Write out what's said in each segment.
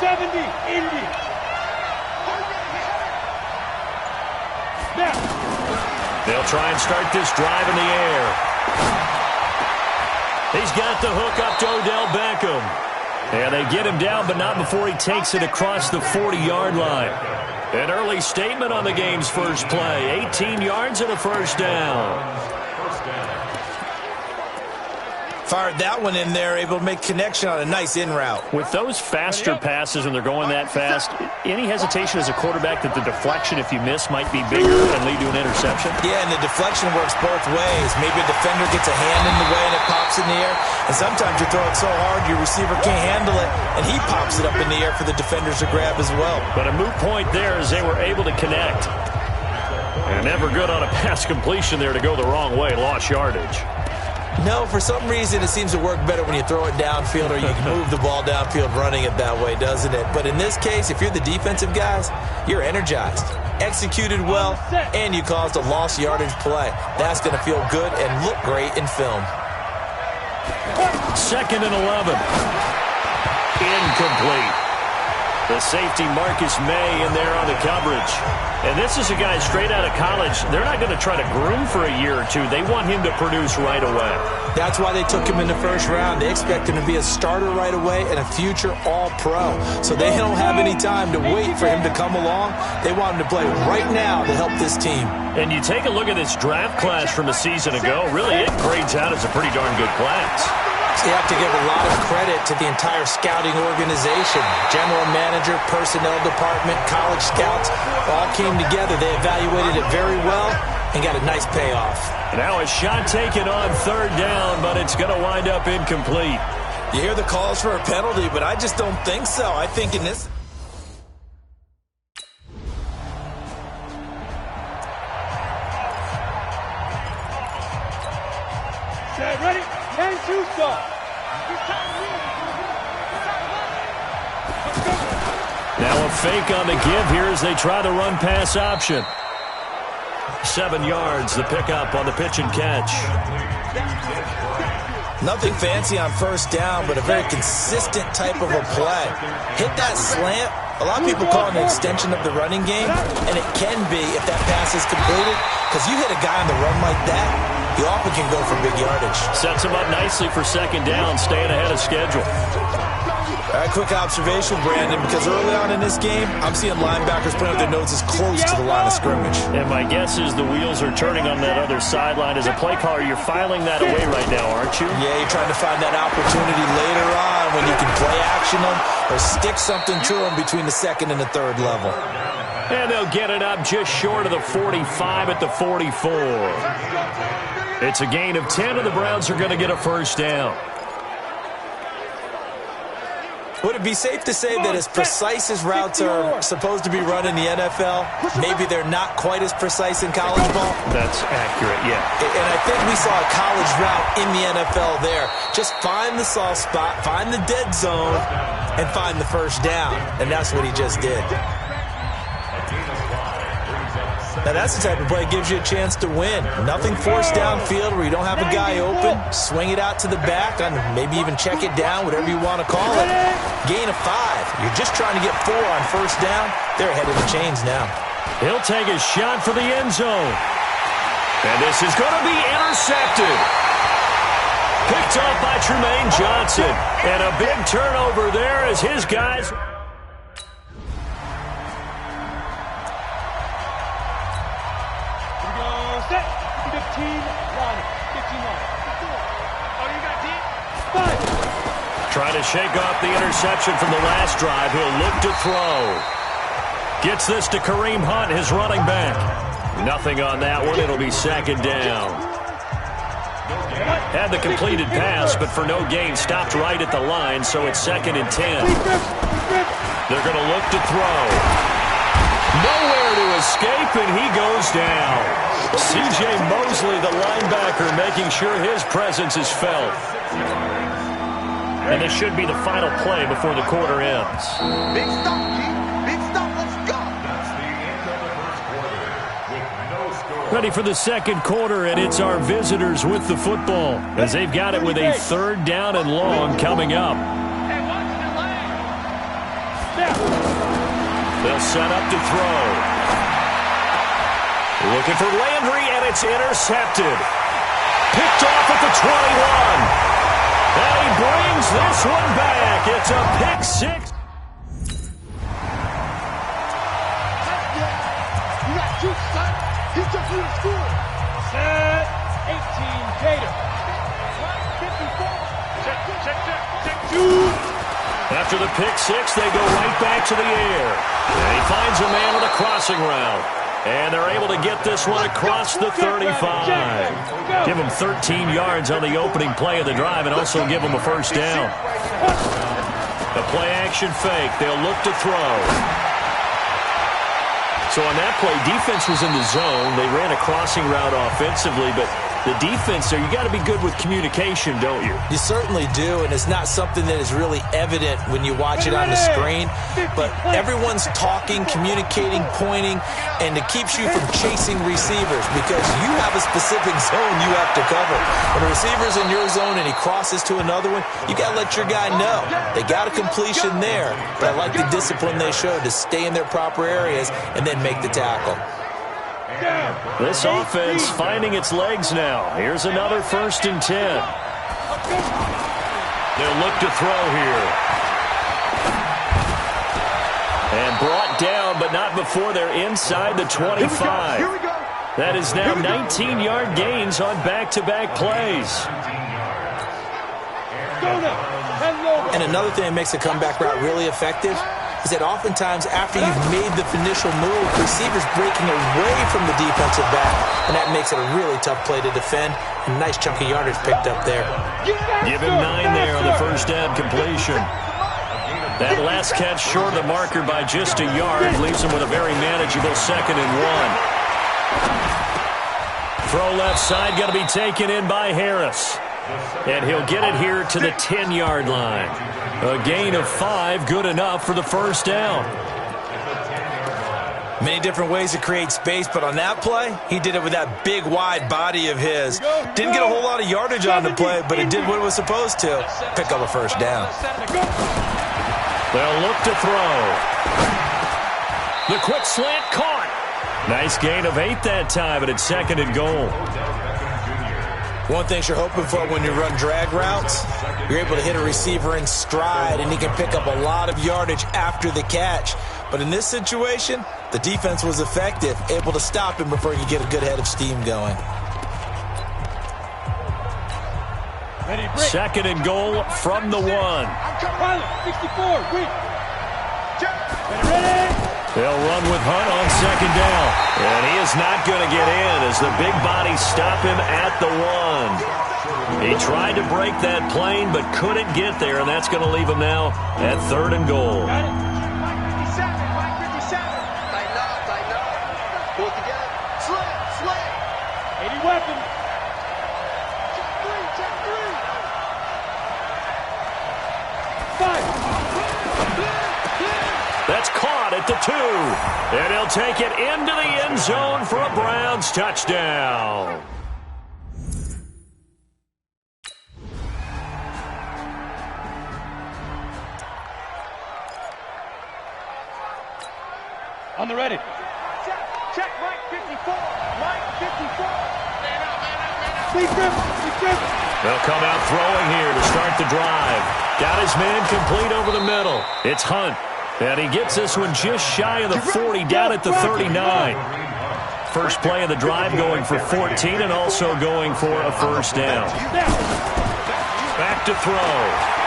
70, Indy. They'll try and start this drive in the air. He's got the hook up to Odell Beckham. And they get him down, but not before he takes it across the 40-yard line. An early statement on the game's first play. 18 yards and a first down. Fired that one in there, able to make connection on a nice in route. With those faster passes and they're going that fast, any hesitation as a quarterback that the deflection, if you miss, might be bigger and lead to an interception? Yeah, and the deflection works both ways. Maybe a defender gets a hand in the way and it pops in the air. And sometimes you throw it so hard your receiver can't handle it, and he pops it up in the air for the defenders to grab as well. But a moot point there as they were able to connect. And never good on a pass completion there to go the wrong way. Lost yardage. No, for some reason it seems to work better when you throw it downfield or you can move the ball downfield running it that way, doesn't it? But in this case, if you're the defensive guys, you're energized, executed well, and you caused a lost yardage play. That's going to feel good and look great in film. 2nd and 11. Incomplete. The safety Marcus May in there on the coverage. And this is a guy straight out of college. They're not going to try to groom for a year or two. They want him to produce right away. That's why they took him in the first round. They expect him to be a starter right away and a future all-pro. So they don't have any time to wait for him to come along. They want him to play right now to help this team. And you take a look at this draft class from a season ago. Really, it grades out as a pretty darn good class. You have to give a lot of credit to the entire scouting organization. General manager, personnel department, college scouts all came together. They evaluated it very well and got a nice payoff. Now a shot taken on 3rd down, but it's going to wind up incomplete. You hear the calls for a penalty, but I just don't think so. I think in this... Okay, ready? 10-2 start. Now a fake on the give here as they try the run-pass option. 7 yards, the pickup on the pitch and catch. Nothing fancy on 1st down, but a very consistent type of a play. Hit that slant. A lot of people call it an extension of the running game, and it can be if that pass is completed, because you hit a guy on the run like that, he often can go for big yardage. Sets him up nicely for 2nd down, staying ahead of schedule. All right, quick observation, Brandon, because early on in this game, I'm seeing linebackers putting their noses close to the line of scrimmage. And my guess is the wheels are turning on that other sideline. As a play caller, you're filing that away right now, aren't you? Yeah, you're trying to find that opportunity later on when you can play action them or stick something to them between the 2nd and the 3rd level. And they'll get it up just short of the 45 at the 44. It's a gain of 10, and the Browns are going to get a 1st down. Would it be safe to say that as precise as routes are supposed to be run in the NFL, maybe they're not quite as precise in college ball? That's accurate, yeah. And I think we saw a college route in the NFL there. Just find the soft spot, find the dead zone, and find the 1st down. And that's what he just did. Now, that's the type of play that gives you a chance to win. Nothing forced downfield where you don't have a guy open. Swing it out to the back, and maybe even check it down, whatever you want to call it. Gain of 5. You're just trying to get 4 on 1st down. They're ahead of the chains now. He'll take a shot for the end zone. And this is going to be intercepted. Picked off by Tremaine Johnson. And a big turnover there as his guys... Trying to shake off the interception from the last drive. He'll look to throw. Gets this to Kareem Hunt, his running back. Nothing on that one. It'll be 2nd down. Had the completed pass, but for no gain. Stopped right at the line, so it's 2nd and 10. They're going to look to throw. Nowhere to escape, and he goes down. C.J. Mosley, the linebacker, making sure his presence is felt. And this should be the final play before the quarter ends. Big stop, Keith. Big stop. Let's go. That's the end of the first quarter with no score. Ready for the 2nd quarter, and it's our visitors with the football as they've got it with a 3rd down and long coming up. They'll set up to throw. Looking for Landry, and it's intercepted. Picked off at the 21. And he brings this one back. It's a pick six. You got juice, son. He took you to school. Set 18, Gator. 54. Check. Two. After the pick six, they go right back to the air. And he finds a man on a crossing route. And they're able to get this one across the 35. Give him 13 yards on the opening play of the drive and also give him a first down. The play action fake. They'll look to throw. So on that play, defense was in the zone. They ran a crossing route offensively, but the defense there, you got to be good with communication, don't you? You certainly do, and it's not something that is really evident when you watch it on the screen. But everyone's talking, communicating, pointing, and it keeps you from chasing receivers because you have a specific zone you have to cover. When a receiver's in your zone and he crosses to another one, you got to let your guy know. They got a completion there, but I like the discipline they showed to stay in their proper areas and then make the tackle. This offense finding its legs now. Here's another 1st and 10. They'll look to throw here. And brought down, but not before they're inside the 25. That is now 19-yard gains on back-to-back plays. And another thing that makes a comeback route really effective is that oftentimes after you've made the initial move, receivers breaking away from the defensive back, and that makes it a really tough play to defend. A nice chunk of yardage picked up there. Give him 9 there on the first down completion. That last catch short of the marker by just a yard leaves him with a very manageable 2nd and 1. Throw left side going to be taken in by Harris. And he'll get it here to the 10-yard line. A gain of 5, good enough for the first down. Many different ways to create space, but on that play, he did it with that big, wide body of his. Didn't get a whole lot of yardage on the play, but it did what it was supposed to. Pick up a first down. They'll look to throw. The quick slant caught. Nice gain of 8 that time, and it's 2nd and goal. One thing you're hoping for when you run drag routes, you're able to hit a receiver in stride, and he can pick up a lot of yardage after the catch. But in this situation, the defense was effective, able to stop him before he could get a good head of steam going. 2nd and goal from the 1. 64, quick. Ready? They'll run with Hunt on 2nd down. And he is not going to get in as the big bodies stop him at the 1. He tried to break that plane but couldn't get there, and that's going to leave him now at 3rd and goal. Mike 57. Tighten up. Pull it together. Slay. 80 weapons. Check 3. 5. That's caught at the 2. And he'll take it into the end zone for a Browns touchdown. On the ready. Check Mike 54. Mike 54. Please grip. They'll come out throwing here to start the drive. Got his man complete over the middle. It's Hunt. And he gets this one just shy of the 40, down at the 39. First play of the drive going for 14 and also going for a first down. Back to throw.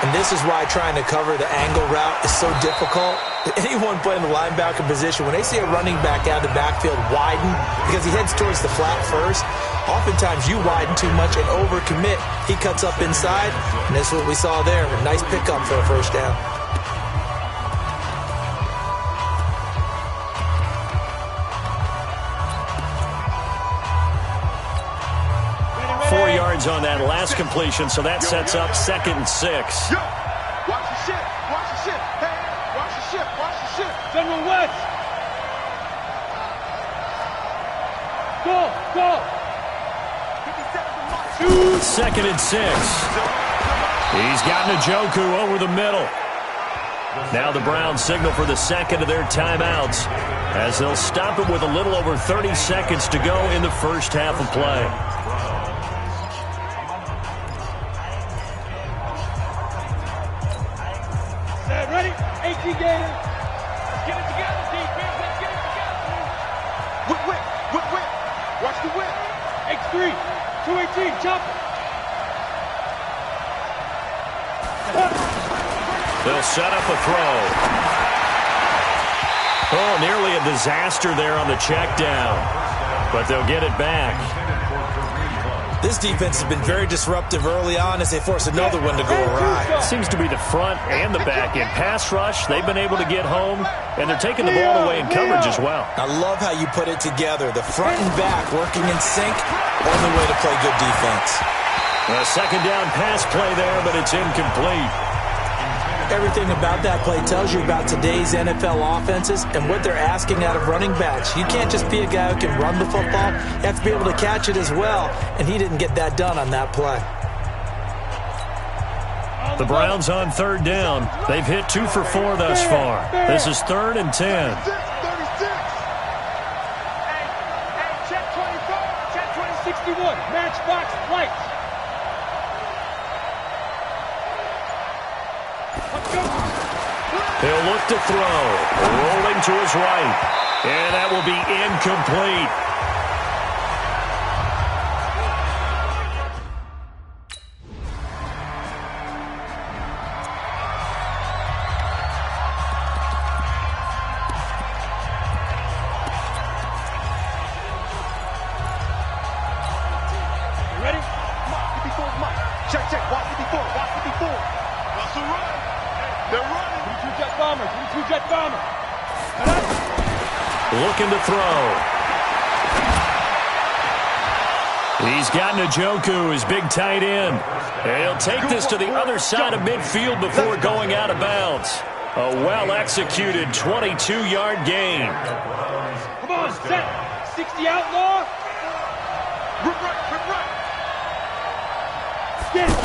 And this is why trying to cover the angle route is so difficult. Anyone playing the linebacker position, when they see a running back out of the backfield widen because he heads towards the flat first, oftentimes you widen too much and overcommit. He cuts up inside, and that's what we saw there. A nice pickup for a first down. On that last completion, so that sets up 2nd and 6. Yo, watch the ship. Hey, watch the ship. General West. Go. 2nd and 6. He's got Njoku over the middle. Now the Browns signal for the second of their timeouts as they'll stop it with a little over 30 seconds to go in the first half of play. Ready? 18 Gator. Let's get it together, defense. Let's get it together. Whip. Watch the whip. X3. 218. Chop. They'll set up a throw. Oh, nearly a disaster there on the check down. But they'll get it back. This defense has been very disruptive early on as they force another one to go awry. Seems to be the front and the back. In pass rush, they've been able to get home, and they're taking the ball away in coverage as well. I love how you put it together. The front and back working in sync. Only way to play good defense. A second down pass play there, but it's incomplete. Everything about that play tells you about today's NFL offenses and what they're asking out of running backs. You can't just be a guy who can run the football. You have to be able to catch it as well, and he didn't get that done on that play. The Browns on third down. They've hit 2 for 4 thus far. This is 3rd and 10. 36. Hey, check 24. Check 2061. Matchbox lights. He'll look to throw. Rolling to his right. And that will be incomplete. You ready? Mike, 54 is Mike. Check. Watch 54. Russell run. They're running. 22 jet bomber. 22 jet bomber. Looking to throw. He's got Njoku, his big tight end. And he'll take this to the other side of midfield before going out of bounds. A well-executed 22-yard gain. Come on, set. 60 outlaw. Rip right. Get it.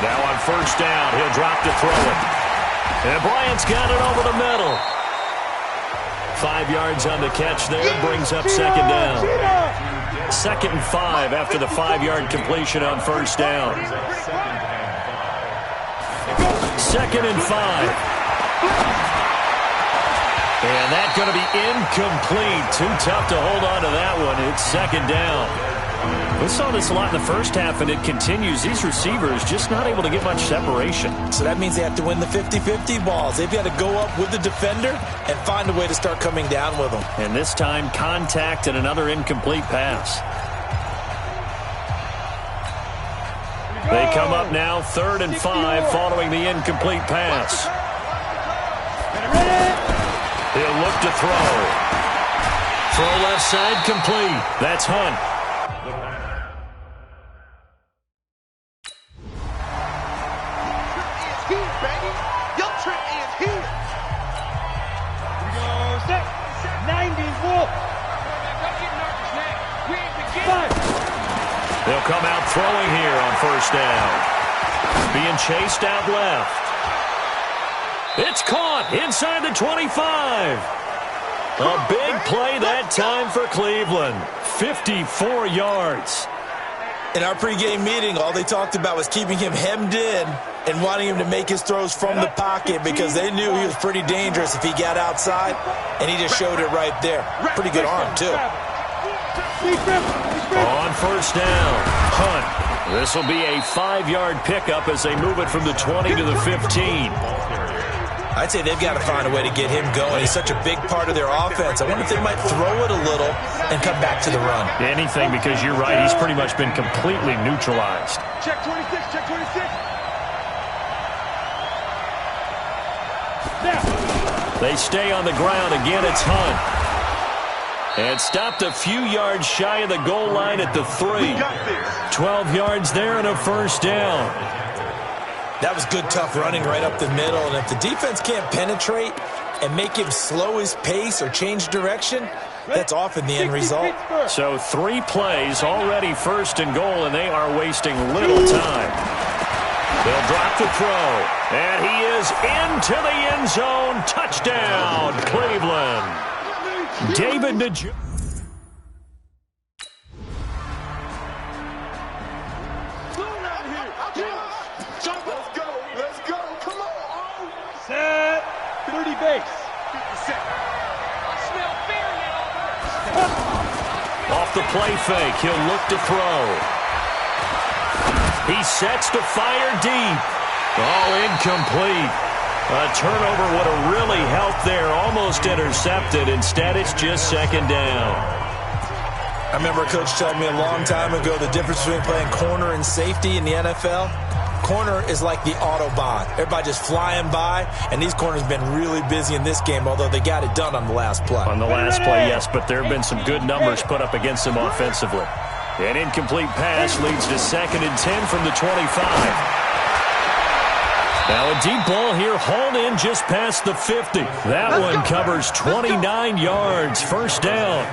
Now on first down, he'll drop to throw it. And Bryant's got it over the middle. 5 yards on the catch there, brings up second down. 2nd and 5 after the 5-yard completion on first down. 2nd and 5. And that's going to be incomplete. Too tough to hold on to that one. It's second down. We saw this a lot in the first half, and it continues. These receivers just not able to get much separation. So that means they have to win the 50-50 balls. They've got to go up with the defender and find a way to start coming down with them. And this time, contact and another incomplete pass. They come up now 3rd and 5 following the incomplete pass. He'll look to throw. Throw left side complete. That's Hunt. They'll come out throwing here on first down. Being chased out left. It's caught inside the 25. A big play that time for Cleveland. 54 yards. In our pregame meeting, all they talked about was keeping him hemmed in and wanting him to make his throws from the pocket because they knew he was pretty dangerous if he got outside, and he just showed it right there. Pretty good arm, too. On first down, Hunt. This will be a 5-yard pickup as they move it from the 20 to the 15. I'd say they've got to find a way to get him going. He's such a big part of their offense. I wonder if they might throw it a little and come back to the run. Anything, because you're right. He's pretty much been completely neutralized. Check 26. They stay on the ground. Again, it's Hunt. And stopped a few yards shy of the goal line at the 3. 12 yards there and a first down. That was good, tough running right up the middle. And if the defense can't penetrate and make him slow his pace or change direction, that's often the end result. So 3 plays, already 1st and goal, and they are wasting little time. They'll drop the throw. And he is into the end zone. Touchdown, Cleveland. David Njoku. Let's go. Come on. Set. 30 base. Off the play fake, he'll look to throw. He sets to fire deep. All incomplete. A turnover would have really helped there. Almost intercepted. Instead, it's just second down. I remember a coach telling me a long time ago the difference between playing corner and safety in the NFL. Corner is like the Autobahn. Everybody just flying by, and these corners have been really busy in this game, although they got it done on the last play. On the last play, yes, but there have been some good numbers put up against them offensively. An incomplete pass leads to 2nd and 10 from the 25. Now a deep ball here, hauled in just past the 50. That one covers 29 yards. First down.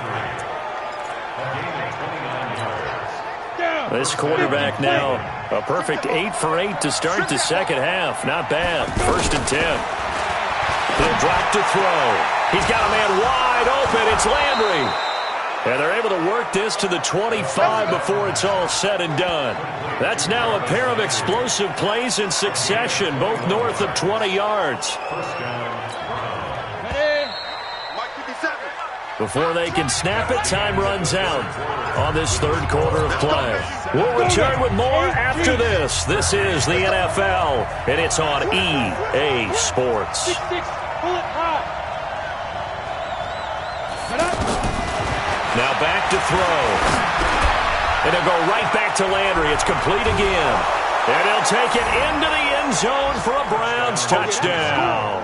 This quarterback now a perfect 8 for 8 to start the second half. Not bad. 1st and 10. He'll drop to throw. He's got a man wide open. It's Landry. And they're able to work this to the 25 before it's all said and done. That's now a pair of explosive plays in succession, both north of 20 yards. Before they can snap it, time runs out on this third quarter of play. We'll return with more after this. This is the NFL, and it's on EA Sports. 6-6, pull it high. Now back to throw. And he'll go right back to Landry. It's complete again. And he'll take it into the end zone for a Browns touchdown.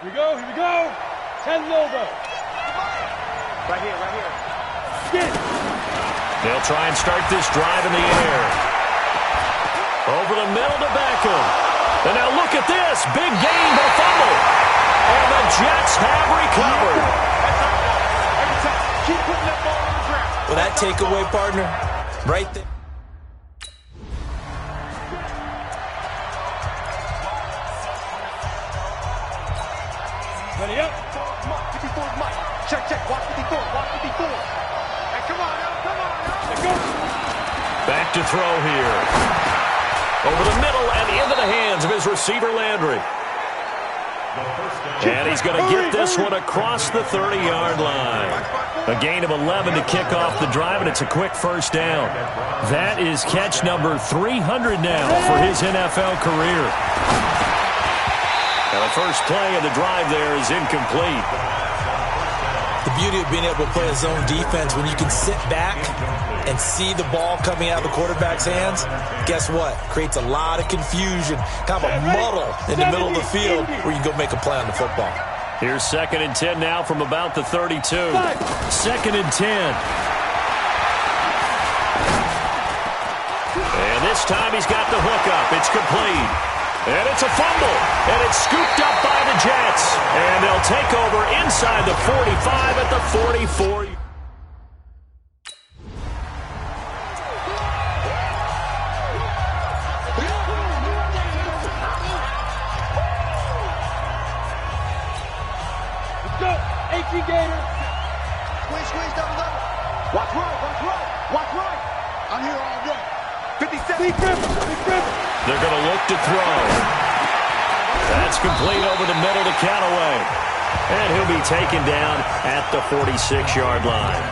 Here we go. 10 logo. Right here. Get. They'll try and start this drive in the air. Over the middle to Beckham. And now look at this. Big gain, but a fumble. And the Jets have recovered. Keep putting that ball on the ground. Well, that takeaway, partner, right there. Ready up. Mike. Check. Watch 54. Hey, come on now. Let's go. Back to throw here. Over the middle and into the hands of his receiver, Landry. And he's going to get this one across the 30-yard line. A gain of 11 to kick off the drive, and it's a quick first down. That is catch number 300 now for his NFL career. Now the first play of the drive there is incomplete. The beauty of being able to play a zone defense, when you can sit back and see the ball coming out of the quarterback's hands, guess what? Creates a lot of confusion, kind of a muddle in the middle of the field where you can go make a play on the football. Here's 2nd and 10 now from about the 32. 2nd and 10. And this time he's got the hook up. It's complete. And it's a fumble. And it's scooped up by the Jets. And they'll take over inside the 45 at the 44. Let's go. 18 Gator. Squeeze down the level. Watch right. I'm here all day. 57. Big grip. They're going to look to throw. That's complete over the middle to Callaway. And he'll be taken down at the 46-yard line.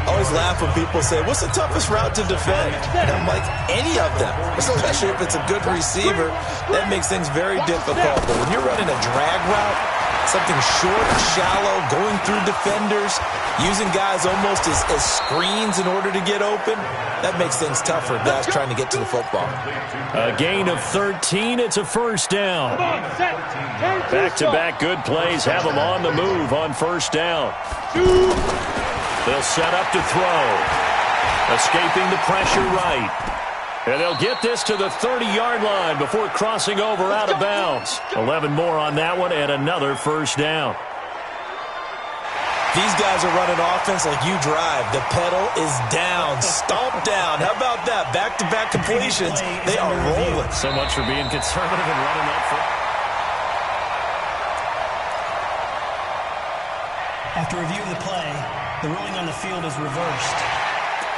I always laugh when people say, what's the toughest route to defend? And I'm like, any of them, especially if it's a good receiver. That makes things very difficult. But when you're running a drag route, Something short, shallow, going through defenders, using guys almost as screens in order to get open. That makes things tough for guys trying to get to the football. A gain of 13. It's a first down. Back-to-back good plays have them on the move on first down. They'll set up to throw. Escaping the pressure right. And they'll get this to the 30-yard line before crossing over out of bounds. 11 more on that one and another first down. These guys are running offense like you drive. The pedal is down, stomped down. How about that? Back-to-back completions. They are rolling. So much for being conservative and running up for. After review of the play, the ruling on the field is reversed.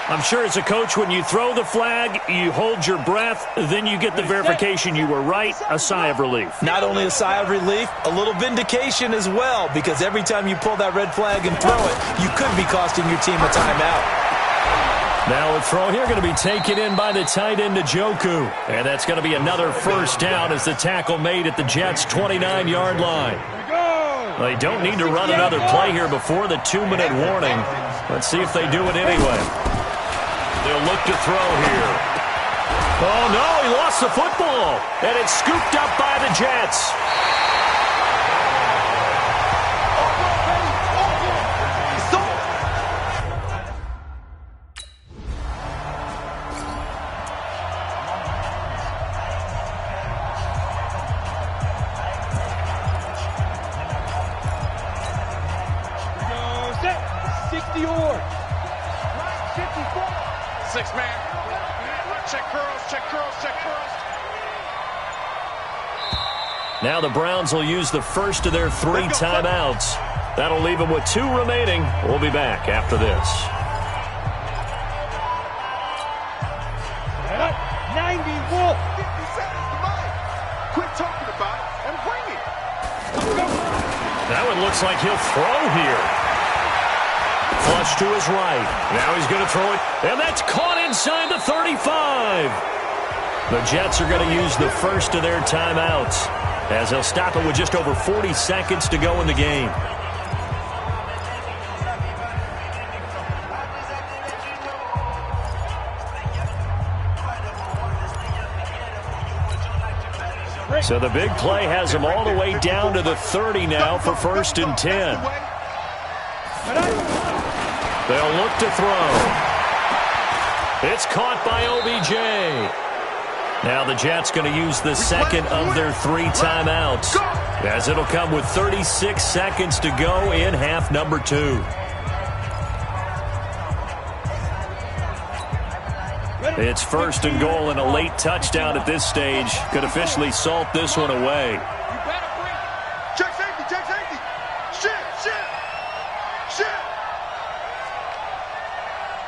I'm sure as a coach, when you throw the flag, you hold your breath, then you get the verification you were right, a sigh of relief. Not only a sigh of relief, a little vindication as well, because every time you pull that red flag and throw it, you could be costing your team a timeout. Now a throw here going to be taken in by the tight end Njoku. And that's going to be another first down as the tackle made at the Jets' 29-yard line. They don't need to run another play here before the 2-minute warning. Let's see if they do it anyway. They'll look to throw here. Oh, no, he lost the football. And it's scooped up by the Jets. Now the Browns will use the first of their 3 timeouts. That'll leave them with 2 remaining. We'll be back after this. 90 Wolf. 50 seconds to mine. Quit talking about it and bring it. That one looks like he'll throw here. Flush to his right. Now he's going to throw it. And that's caught inside the 35. The Jets are going to use the first of their timeouts, as they'll stop it with just over 40 seconds to go in the game. So the big play has them all the way down to the 30 now for 1st and 10. They'll look to throw. It's caught by OBJ. Now the Jets going to use the second of their 3 timeouts, as it'll come with 36 seconds to go in half number 2. It's 1st and goal, and a late touchdown at this stage could officially salt this one away. Check safety, check safety. Shit.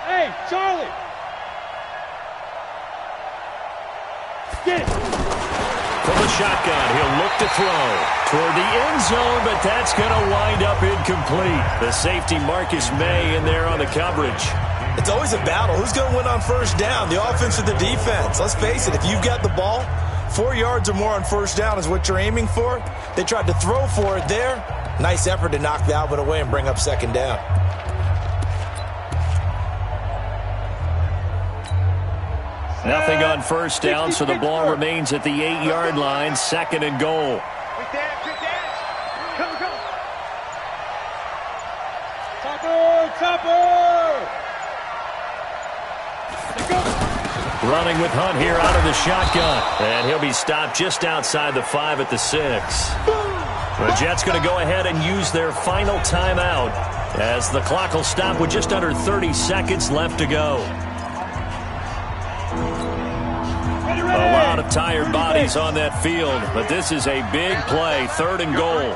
Hey, Charlie. Get it. From the shotgun, he'll look to throw toward the end zone, but that's going to wind up incomplete. The safety Marcus May in there on the coverage. It's always a battle. Who's going to win on first down, the offense or the defense? Let's face it, if you've got the ball, 4 yards or more on first down is what you're aiming for. They tried to throw for it there. Nice effort to knock that one away and bring up second down. Nothing on first down, so the ball remains at the 8-yard line, 2nd and goal. Quick dash. Come. Topper. Running with Hunt here out of the shotgun. And he'll be stopped just outside the 5 at the 6. The Jets going to go ahead and use their final timeout, as the clock will stop with just under 30 seconds left to go. A lot of tired bodies on that field, but this is a big play, 3rd and goal.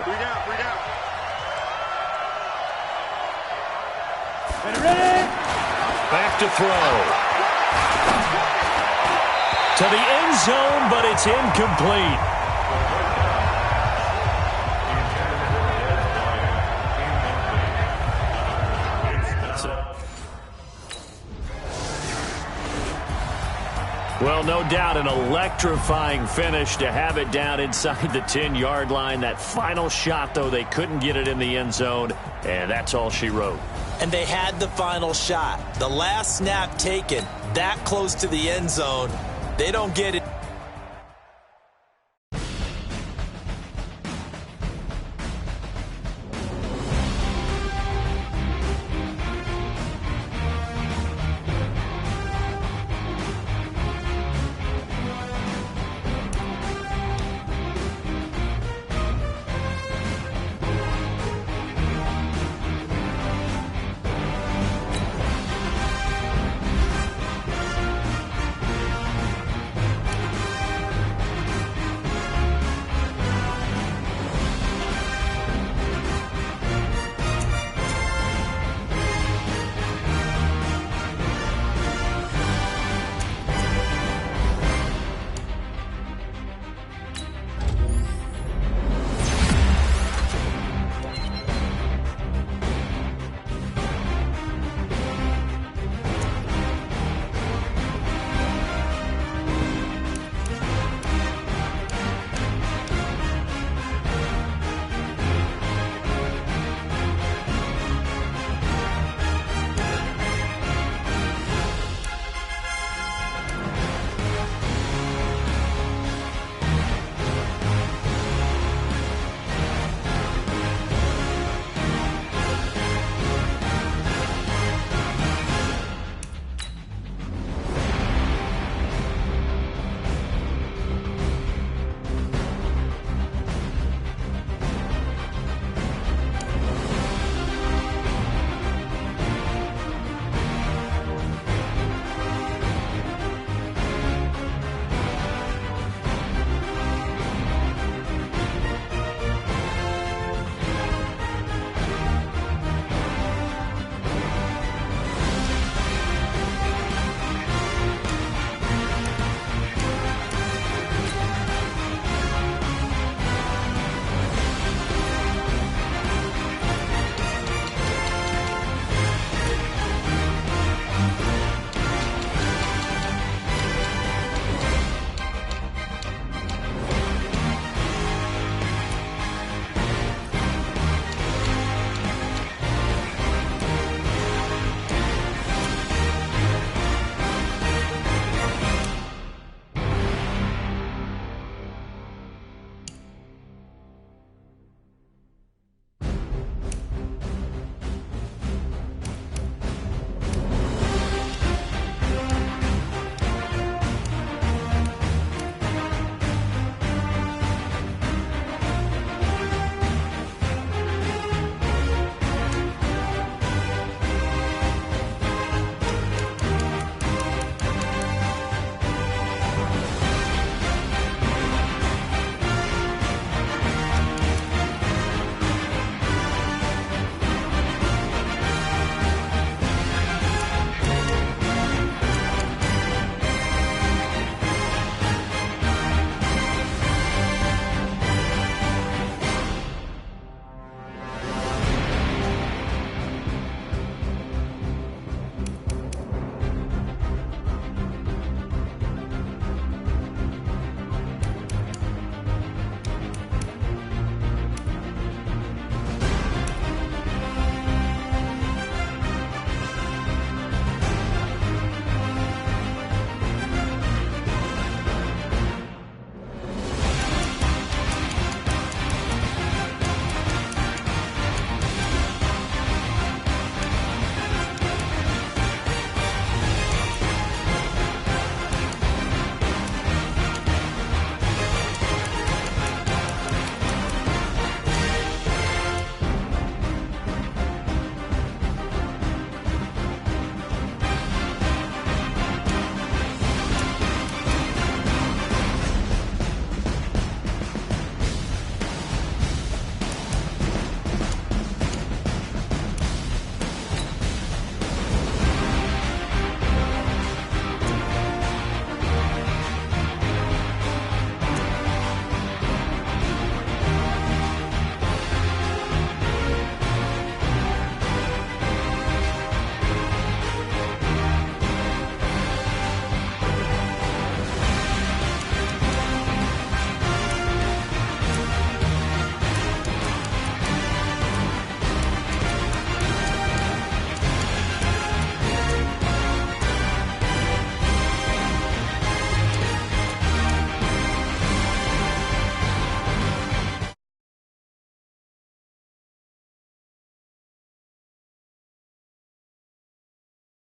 Back to throw. To the end zone, but it's incomplete. Well, Well, no doubt an electrifying finish to have it down inside the 10-yard line. That final shot, though, they couldn't get it in the end zone, and that's all she wrote. And they had the final shot. The last snap taken that close to the end zone. They don't get it.